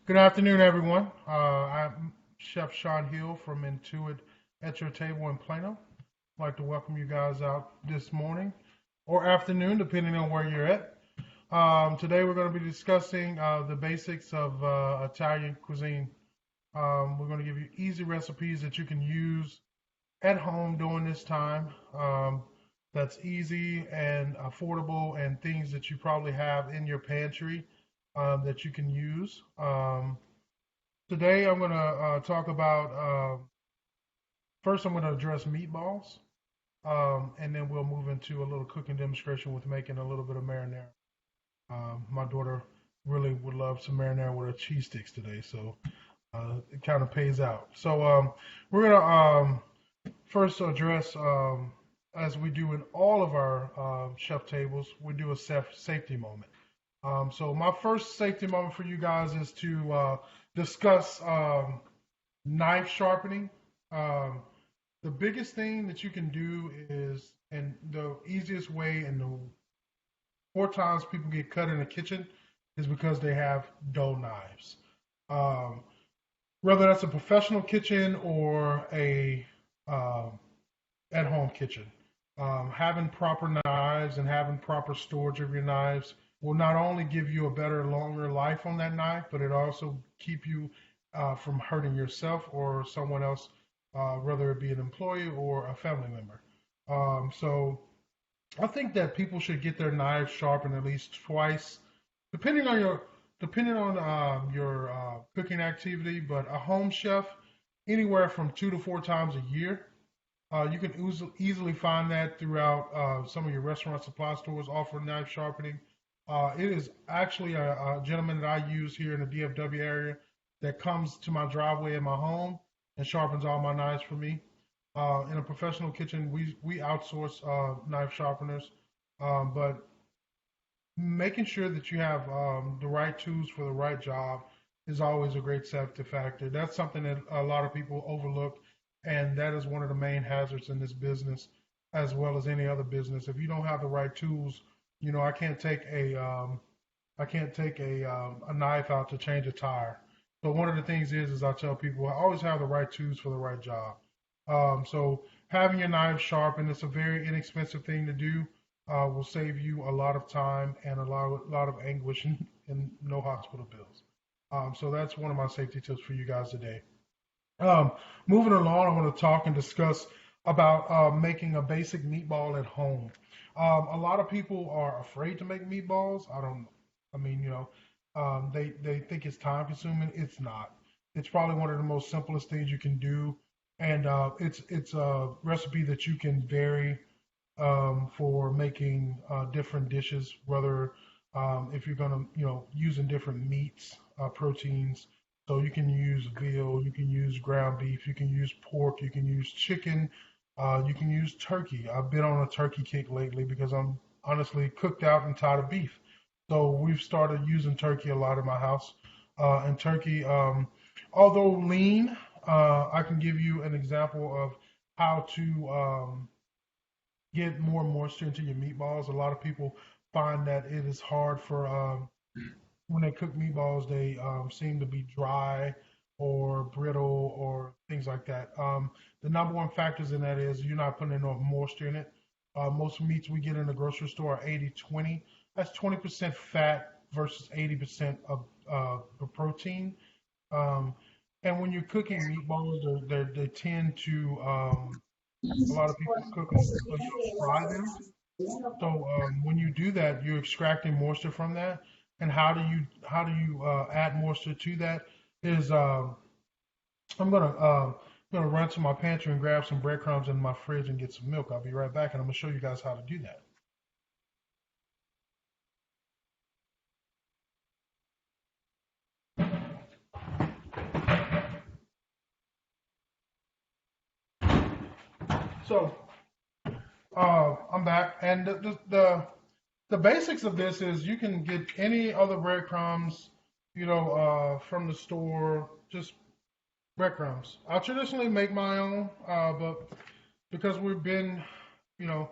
Good afternoon, everyone. I'm Chef Sean Hill from Intuit at Your Table in Plano. I'd like to welcome you guys out this morning or afternoon, depending on where you're at. Today, we're going to be discussing the basics of Italian cuisine. We're going to give you easy recipes that you can use at home during this time. That's easy and affordable, and things that you probably have in your pantry that you can use. Today I'm going to talk about, first I'm going to address meatballs, and then we'll move into a little cooking demonstration with making a little bit of marinara. My daughter really would love some marinara with her cheese sticks today, so it kind of pays out. So we're going to first address, as we do in all of our chef tables, we do a safety moment. So my first safety moment for you guys is to discuss knife sharpening. Um, the biggest thing that you can do is, and the easiest way, and the more times people get cut in the kitchen is because they have dull knives. Um, Whether that's a professional kitchen or a um, at-home kitchen. Having proper knives and having proper storage of your knives will not only give you a better, longer life on that knife, but it also keep you from hurting yourself or someone else, whether it be an employee or a family member. So I think that people should get their knives sharpened at least twice, depending on your cooking activity. But a home chef, anywhere from 2 to 4 times a year. You can easily find that throughout some of your restaurant supply stores offer knife sharpening. It is actually a gentleman that I use here in the DFW area that comes to my driveway in my home and sharpens all my knives for me. In a professional kitchen, we outsource knife sharpeners, but making sure that you have the right tools for the right job is always a great safety factor. That's something that a lot of people overlook, and that is one of the main hazards in this business, as well as any other business. If you don't have the right tools, I can't take a knife out to change a tire. So one of the things is I tell people I always have the right tools for the right job. So having your knife sharpened, it's a very inexpensive thing to do. Will save you a lot of time and a lot of anguish and no hospital bills. So that's one of my safety tips for you guys today. Um, Moving along, I want to talk and discuss about making a basic meatball at home. A lot of people are afraid to make meatballs. I don't. I mean, they think it's time consuming. It's not. It's probably one of the most simplest things you can do, and it's a recipe that you can vary for making different dishes. Whether if you're gonna, using different meats, proteins. So you can use veal, you can use ground beef, you can use pork, you can use chicken, you can use turkey. I've been on a turkey kick lately because I'm honestly cooked out and tired of beef. So we've started using turkey a lot in my house. And turkey, although lean, I can give you an example of how to get more moisture into your meatballs. A lot of people find that it is hard for when they cook meatballs, they seem to be dry or brittle or things like that. The number one factors in that is you're not putting enough moisture in it. Most meats we get in the grocery store are 80-20. That's 20% fat versus 80% of the protein. Um, and when you're cooking meatballs, they tend to, a lot of people cook them, so you fry them. So when you do that, you're extracting moisture from that. And how do you add moisture to that? Is I'm gonna run to my pantry and grab some breadcrumbs in my fridge and get some milk. I'll be right back, and I'm gonna show you guys how to do that. So I'm back, and the basics of this is you can get any other breadcrumbs, from the store, just breadcrumbs. I traditionally make my own, but because we've been, you know,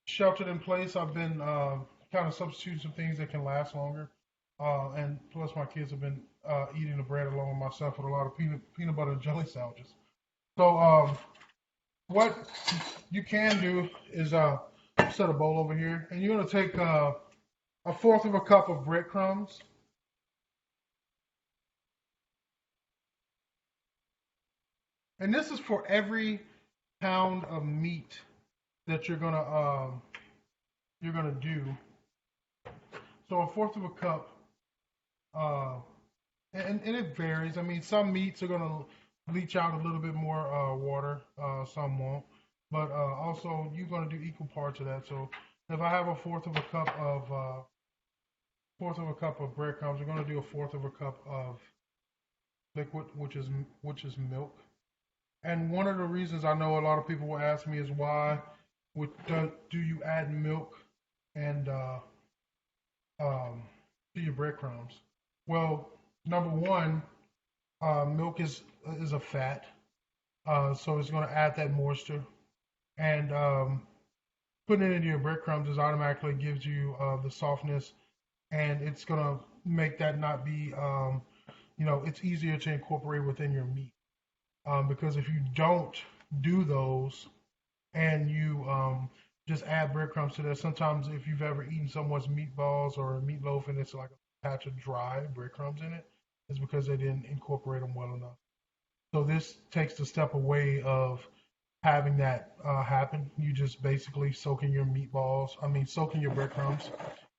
sheltered in place, I've been kind of substituting some things that can last longer. And plus my kids have been eating the bread along with myself with a lot of peanut butter and jelly sandwiches. So what you can do is set a bowl over here, and you're gonna take a fourth of a cup of breadcrumbs, and this is for every pound of meat that you're gonna do. So a fourth of a cup, uh, and it varies. I mean, some meats are gonna leach out a little bit more water, some won't. But also, you're gonna do equal parts of that. So if I have a fourth of a cup of breadcrumbs, we're gonna do a fourth of a cup of liquid, which is milk. And one of the reasons I know a lot of people will ask me is why do you add milk and um, to your breadcrumbs? Well, number one, milk is a fat, so it's going to add that moisture, and putting it into your breadcrumbs is automatically gives you the softness, and it's going to make that not be, it's easier to incorporate within your meat. Because if you don't do those and you just add breadcrumbs to that, sometimes if you've ever eaten someone's meatballs or a meatloaf and it's like a patch of dry breadcrumbs in it, it's because they didn't incorporate them well enough. So this takes the step away of having that happen. You just basically soaking your breadcrumbs.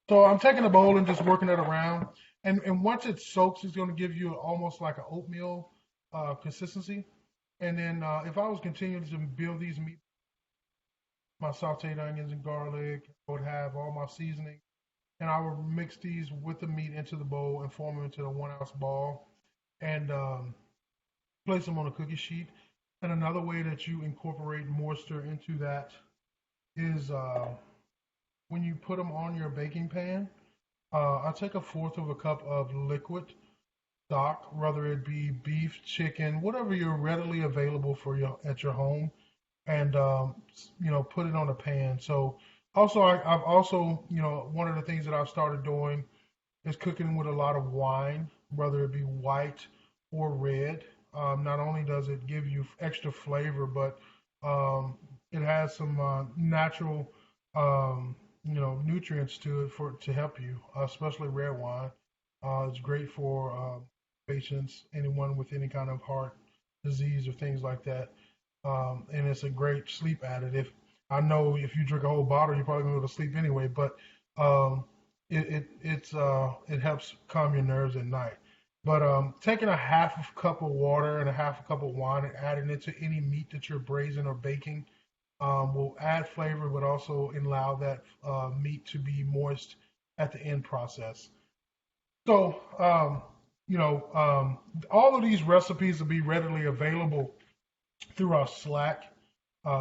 So I'm taking a bowl and just working it around. And once it soaks, it's going to give you almost like an oatmeal consistency. And then if I was continuing to build these meat, my sauteed onions and garlic, I would have all my seasoning, and I would mix these with the meat into the bowl and form them into a 1 ounce ball, and place them on a cookie sheet. And another way that you incorporate moisture into that is when you put them on your baking pan. I take a fourth of a cup of liquid stock, whether it be beef, chicken, whatever you're readily available for your at your home, and put it on a pan. So also, I've also one of the things that I've started doing is cooking with a lot of wine, whether it be white or red. Not only does it give you extra flavor, but it has some natural nutrients to it for to help you, especially red wine. It's great for patients, anyone with any kind of heart disease or things like that. And it's a great sleep additive. I know if you drink a whole bottle, you're probably gonna go to sleep anyway, but um, it helps calm your nerves at night. But taking a half of cup of water and a half a cup of wine and adding it to any meat that you're braising or baking will add flavor, but also allow that meat to be moist at the end process. So, all of these recipes will be readily available through our Slack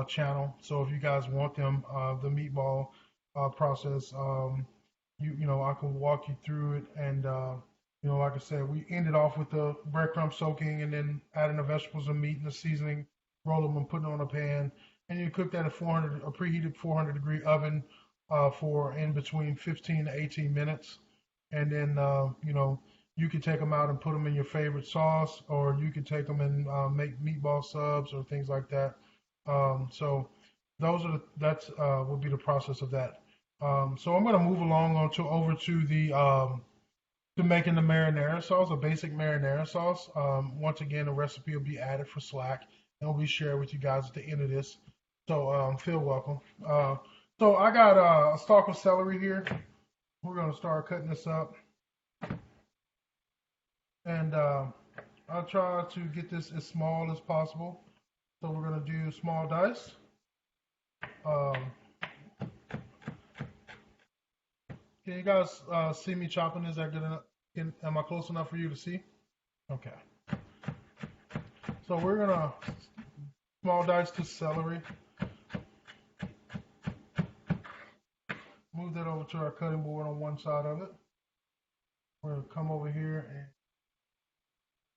channel. So if you guys want them, the meatball process, I can walk you through it. And like I said, we ended off with the breadcrumb soaking, and then adding the vegetables and meat and the seasoning, roll them and put it on a pan, and you cook that at a preheated 400-degree oven for in between 15 to 18 minutes, and then you can take them out and put them in your favorite sauce, or you can take them and make meatball subs or things like that. So that's will be the process of that. So I'm going to move along over to the to making the marinara sauce, a basic marinara sauce. Once again, the recipe will be added for Slack and will be shared with you guys at the end of this. So feel welcome. So I got a stalk of celery here. We're going to start cutting this up. And I'll try to get this as small as possible. So we're going to do small dice. Um, can you guys see me chopping? Is that good enough? Am I close enough for you to see? Okay. So we're going to small dice to celery. Move that over to our cutting board on one side of it. We're going to come over here and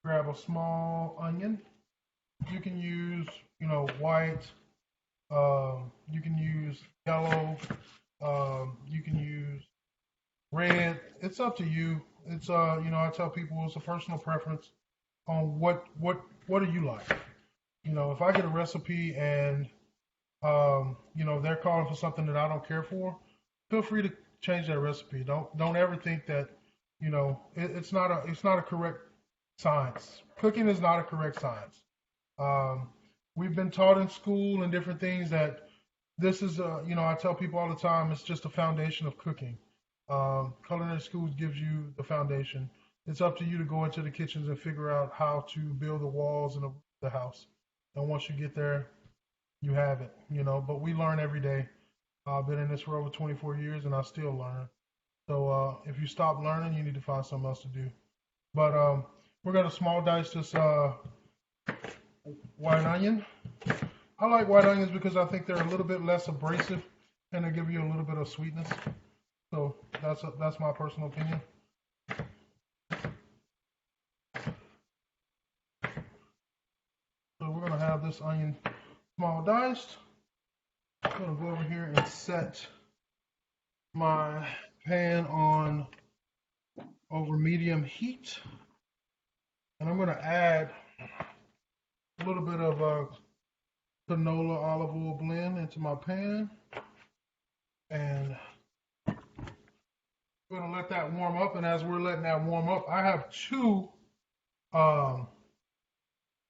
grab a small onion. You can use, white. You can use yellow. You can use red. It's up to you. it's I tell people it's a personal preference on what do you like. If I get a recipe and they're calling for something that I don't care for, feel free to change that recipe. Don't ever think that, it's not a correct science. Cooking is not a correct science. Um, we've been taught in school and different things that this is, I tell people all the time, it's just a foundation of cooking. Culinary schools gives you the foundation. It's up to you to go into the kitchens and figure out how to build the walls and the house. And once you get there, you have it, But we learn every day. I've been in this for over 24 years and I still learn. So if you stop learning, you need to find something else to do. But we're gonna small dice this white onion. I like white onions because I think they're a little bit less abrasive and they give you a little bit of sweetness. So that's my personal opinion. So we're gonna have this onion small diced. I'm gonna go over here and set my pan on over medium heat, and I'm gonna add a little bit of canola olive oil blend into my pan, and we're gonna let that warm up. And as we're letting that warm up, I have two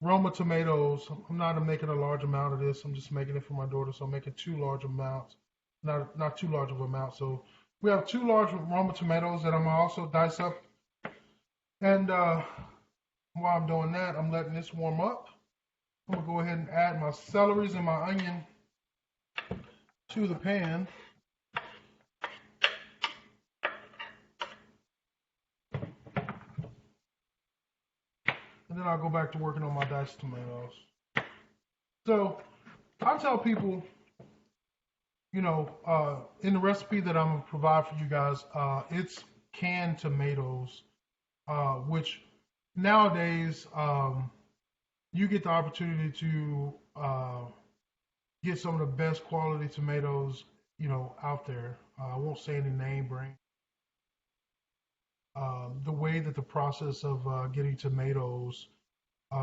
Roma tomatoes. I'm not making a large amount of this. I'm just making it for my daughter, so I'm making two large amounts, not too large of an amount. So we have two large Roma tomatoes that I'm gonna also dice up. And while I'm doing that, I'm letting this warm up. I'm gonna go ahead and add my celeries and my onion to the pan. And then I'll go back to working on my diced tomatoes. So I tell people, in the recipe that I'm gonna provide for you guys, it's canned tomatoes, which nowadays you get the opportunity to get some of the best quality tomatoes, out there. I won't say any name brand. The way that the process of getting tomatoes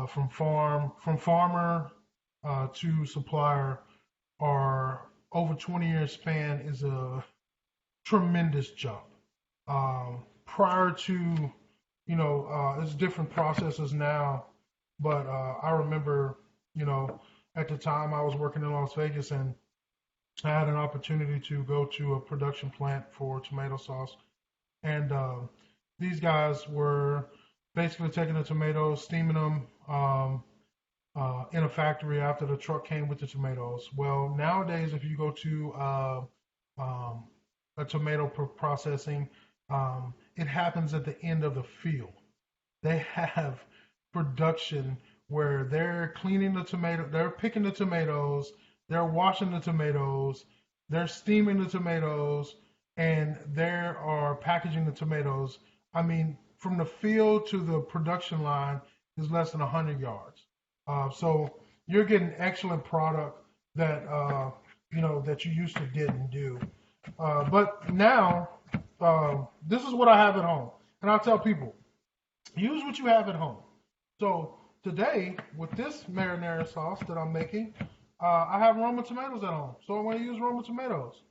from farmer to supplier are over 20-year span is a tremendous jump. Prior to, it's different processes now, but I remember, at the time I was working in Las Vegas and I had an opportunity to go to a production plant for tomato sauce. And these guys were basically taking the tomatoes, steaming them in a factory after the truck came with the tomatoes. Well, nowadays, if you go to a tomato processing, it happens at the end of the field. They have production where they're cleaning the tomato, they're picking the tomatoes, they're washing the tomatoes, they're steaming the tomatoes, and they are packaging the tomatoes. I mean, from the field to the production line is less than 100 yards. So you're getting excellent product that that you used to didn't do. But now, this is what I have at home, and I'll tell people, use what you have at home. So today, with this marinara sauce that I'm making, I have Roma tomatoes at home, so I'm going to use Roma tomatoes.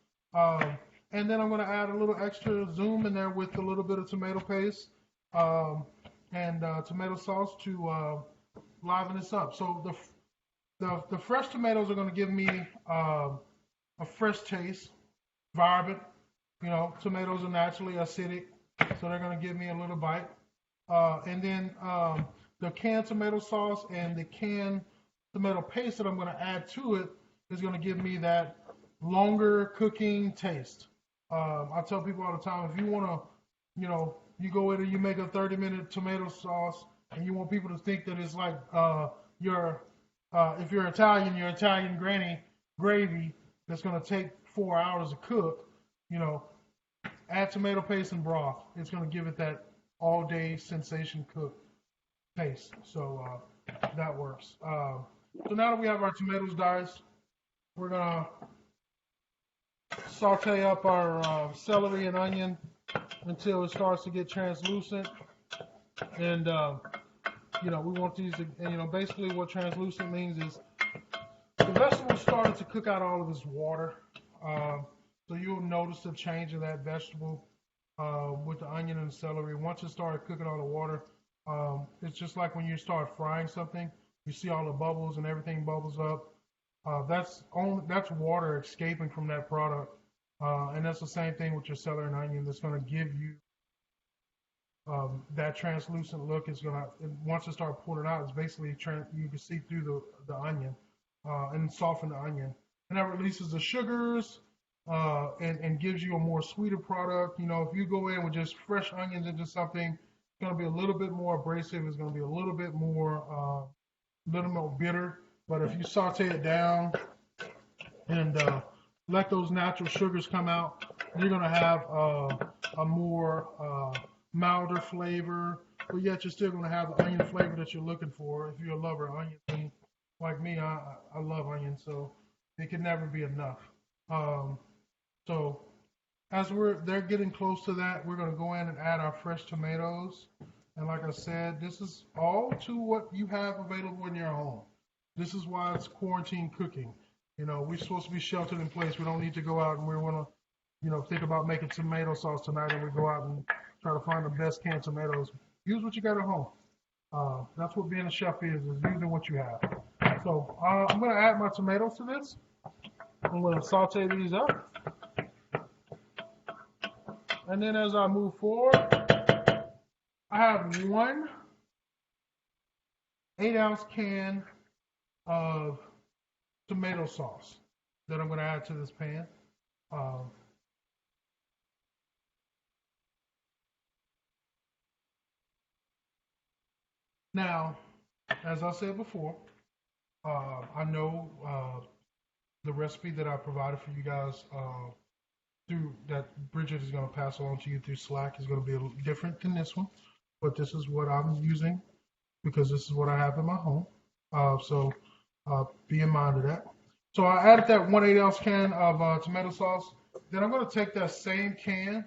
And then I'm going to add a little extra zoom in there with a little bit of tomato paste and tomato sauce to liven this up. So the fresh tomatoes are going to give me a fresh taste, vibrant. Tomatoes are naturally acidic, so they're going to give me a little bite. And then the canned tomato sauce and the canned tomato paste that I'm going to add to it is going to give me that longer cooking taste. I tell people all the time, if you want to, you go in and you make a 30-minute tomato sauce and you want people to think that it's like if you're Italian, your Italian granny gravy that's going to take 4 hours to cook, add tomato paste and broth. It's going to give it that all-day sensation cook taste. So that works. So now that we have our tomatoes diced, we're going to saute up our celery and onion until it starts to get translucent. And we want these to, and basically what translucent means is the vegetable started to cook out all of its water. So you'll notice the change in that vegetable with the onion and the celery. Once it started cooking all the water, it's just like when you start frying something, you see all the bubbles and everything bubbles up. That's water escaping from that product, and that's the same thing with your celery and onion. That's going to give you that translucent look. Is going to, once it starts pulling out, it's basically you can see through the onion and soften the onion, and that releases the sugars and gives you a more sweeter product. If you go in with just fresh onions into something, it's going to be a little bit more abrasive. It's going to be a little bit more bitter. But if you saute it down and let those natural sugars come out, you're going to have a more milder flavor, but yet you're still going to have the onion flavor that you're looking for. If you're a lover of onions, like me, I love onions, so it can never be enough. So as they're getting close to that, we're going to go in and add our fresh tomatoes. And like I said, this is all to what you have available in your home. This is why it's quarantine cooking. We're supposed to be sheltered in place. We don't need to go out and we want to, think about making tomato sauce tonight and we go out and try to find the best canned tomatoes. Use what you got at home. That's what being a chef is using what you have. So I'm going to add my tomatoes to this. I'm going to saute these up. And then as I move forward, I have one 8-ounce can of tomato sauce that I'm going to add to this pan. Now, as I said before, I know the recipe that I provided for you guys through that Bridget is going to pass along to you through Slack is going to be a little different than this one, but this is what I'm using because this is what I have in my home. So be in mind of that. So I added that 1/8-ounce can of tomato sauce. Then I'm going to take that same can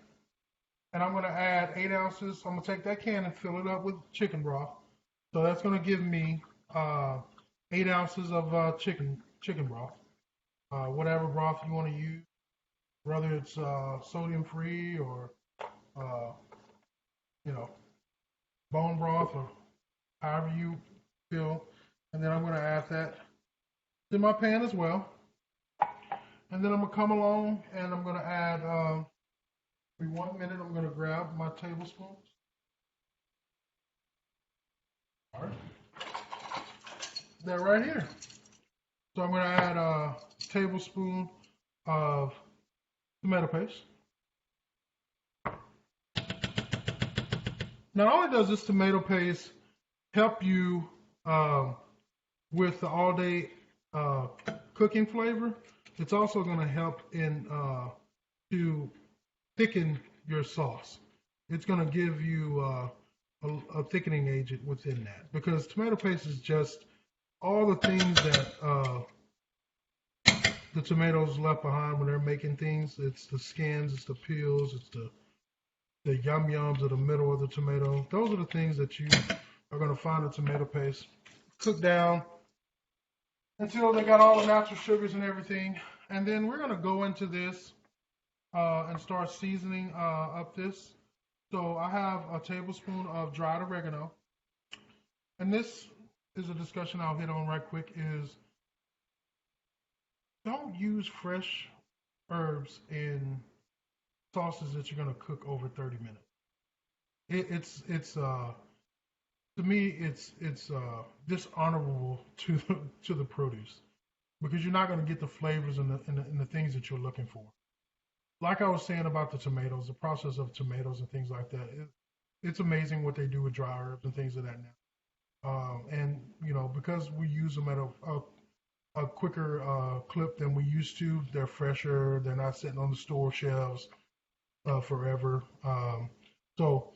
and I'm going to add 8 ounces. I'm going to take that can and fill it up with chicken broth. So that's going to give me 8 ounces of chicken broth. Whatever broth you want to use, whether it's sodium free or bone broth or however you feel. And then I'm going to add that to my pan as well. And then I'm going to come along and I'm going to add, in 1 minute, I'm going to grab my tablespoons. All right. They're right here. So I'm going to add a tablespoon of tomato paste. Not only does this tomato paste help you with the all-day cooking flavor, it's also going to help to thicken your sauce. It's going to give you a thickening agent within that, because tomato paste is just all the things that the tomatoes left behind when they're making things. It's the skins, it's the peels, it's the yum-yums of the middle of the tomato. Those are the things that you are going to find in tomato paste. Cook down until they got all the natural sugars and everything. And then we're going to go into this and start seasoning up this. So I have a tablespoon of dried oregano. And this is a discussion I'll hit on right quick is don't use fresh herbs in sauces that you're going to cook over 30 minutes. It's to me, it's dishonorable to the produce, because you're not going to get the flavors and the things that you're looking for. Like I was saying about the tomatoes, the process of tomatoes and things like that, it's amazing what they do with dry herbs and things of that now. And because we use them at a quicker clip than we used to, they're fresher. They're not sitting on the store shelves forever. So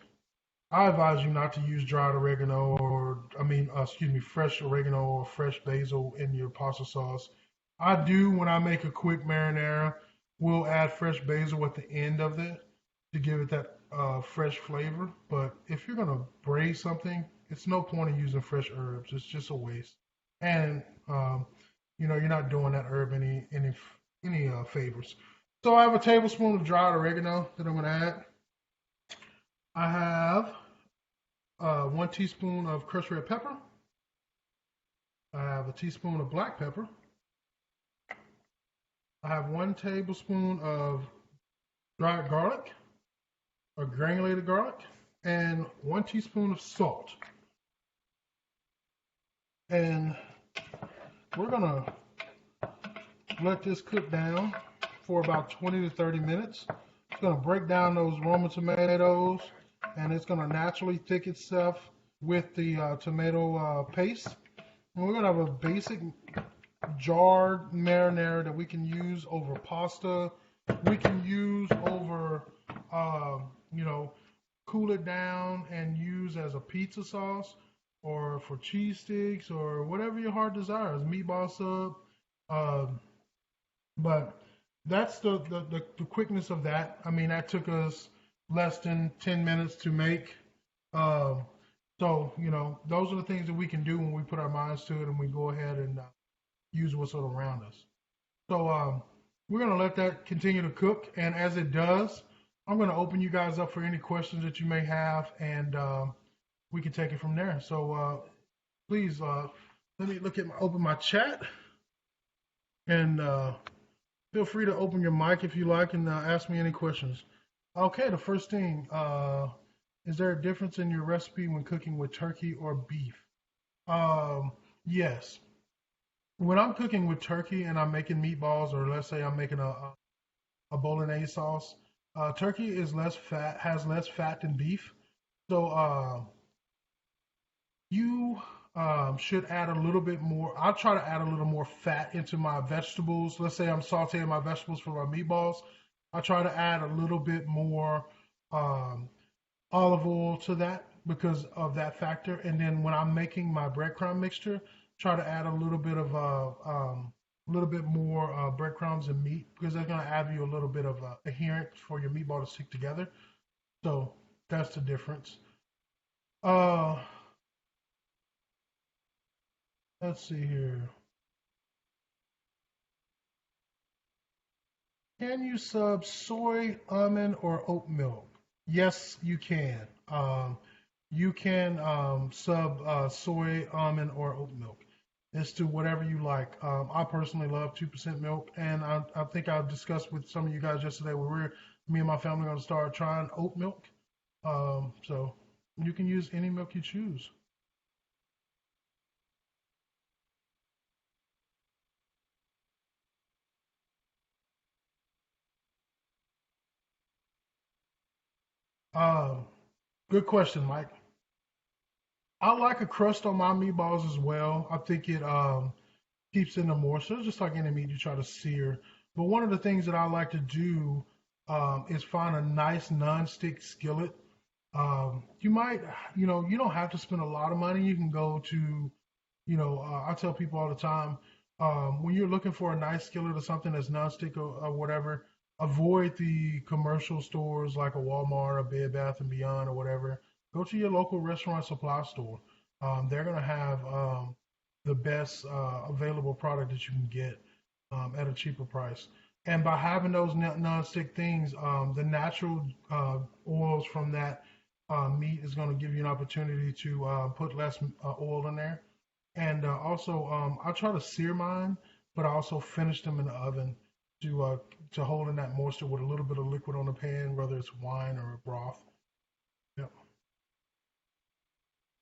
I advise you not to use dried oregano fresh oregano or fresh basil in your pasta sauce. I do when I make a quick marinara. We'll add fresh basil at the end of it, to give it that fresh flavor. But if you're gonna braise something, it's no point in using fresh herbs. It's just a waste. And you're not doing that herb any favors. So I have a tablespoon of dried oregano that I'm gonna add. I have 1 teaspoon of crushed red pepper. I have a teaspoon of black pepper. I have 1 tablespoon of dried garlic or granulated garlic, and 1 teaspoon of salt. And we're gonna let this cook down for about 20 to 30 minutes. It's gonna break down those Roma tomatoes, and it's gonna naturally thicken itself with the tomato paste. And we're gonna have a basic jarred marinara that we can use over pasta. We can use over, cool it down and use as a pizza sauce or for cheese sticks or whatever your heart desires, meatball sub. But that's the quickness of that. I mean, that took us less than 10 minutes to make. So, those are the things that we can do when we put our minds to it and we go ahead and use what's around us. So we're going to let that continue to cook. And as it does, I'm going to open you guys up for any questions that you may have, and we can take it from there. So please let me open my chat, and feel free to open your mic if you like and ask me any questions. Okay, the first thing, is there a difference in your recipe when cooking with turkey or beef? Yes. When I'm cooking with turkey and I'm making meatballs, or let's say I'm making a bolognese sauce, turkey is less fat, has less fat than beef. So you should add a little bit more. I'll try to add a little more fat into my vegetables. Let's say I'm sauteing my vegetables for my meatballs. I try to add a little bit more olive oil to that because of that factor. And then when I'm making my breadcrumb mixture, try to add a little bit more breadcrumbs and meat because they're going to add you a little bit of adherent for your meatball to stick together. So that's the difference. Let's see here. Can you sub soy, almond, or oat milk? Yes, you can. You can sub soy, almond, or oat milk. It's to whatever you like. I personally love 2% milk, and I think I discussed with some of you guys yesterday where me and my family are going to start trying oat milk. So you can use any milk you choose. Um, Good question, Mike. I like a crust on my meatballs as well. I think it keeps in the moisture, just like any meat you try to sear. But one of the things that I like to do is find a nice non-stick skillet. You might, you don't have to spend a lot of money. You can go to, I tell people all the time, when you're looking for a nice skillet or something that's non-stick or whatever, avoid the commercial stores like a Walmart or Bed Bath and Beyond or whatever. Go to your local restaurant supply store. They're gonna have the best available product that you can get at a cheaper price. And by having those non-stick things, the natural oils from that meat is going to give you an opportunity to put less oil in there. And also, I try to sear mine, but I also finish them in the oven to hold in that moisture with a little bit of liquid on the pan, whether it's wine or a broth. Yep.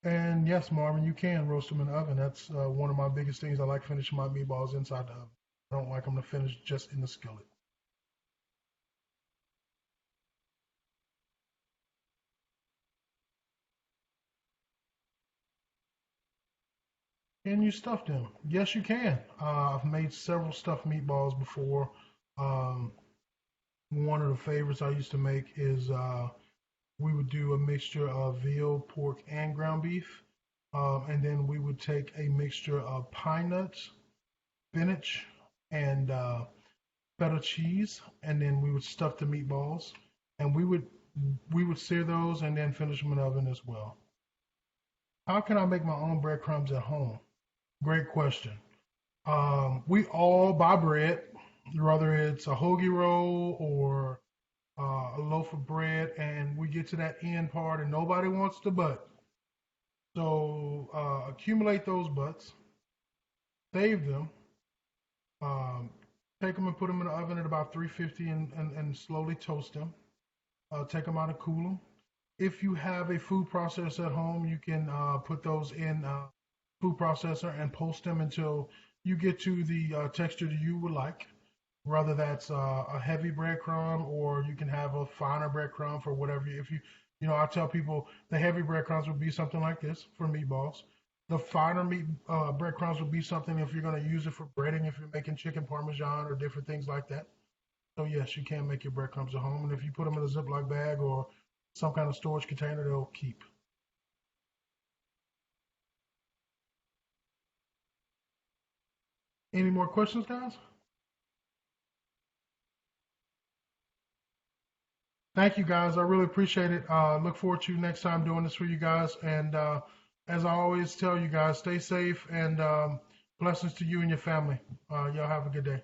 And yes, Marvin, you can roast them in the oven. That's one of my biggest things. I like finishing my meatballs inside the oven. I don't like them to finish just in the skillet. Can you stuff them? Yes, you can. I've made several stuffed meatballs before. Um, One of the favorites I used to make is we would do a mixture of veal, pork, and ground beef. And then we would take a mixture of pine nuts, spinach, and feta cheese. And then we would stuff the meatballs. And we would we would sear those and then finish them in the oven as well. How can I make my own breadcrumbs at home? Great question. We all buy bread, whether it's a hoagie roll or a loaf of bread, and we get to that end part and nobody wants the butt. So accumulate those butts, save them, um, take them and put them in the oven at about 350 and slowly toast them. Take them out and cool them. If you have a food processor at home, you can put those in food processor and post them until you get to the texture that you would like. Whether that's a heavy breadcrumb or you can have a finer breadcrumb for whatever. If I tell people the heavy breadcrumbs would be something like this for meatballs. The finer meat breadcrumbs would be something if you're going to use it for breading, if you're making chicken parmesan or different things like that. So yes, you can make your breadcrumbs at home, and if you put them in a Ziploc bag or some kind of storage container, they'll keep. Any more questions, guys? Thank you, guys. I really appreciate it. Look forward to next time doing this for you guys. And as I always tell you guys, stay safe and blessings to you and your family. Y'all have a good day.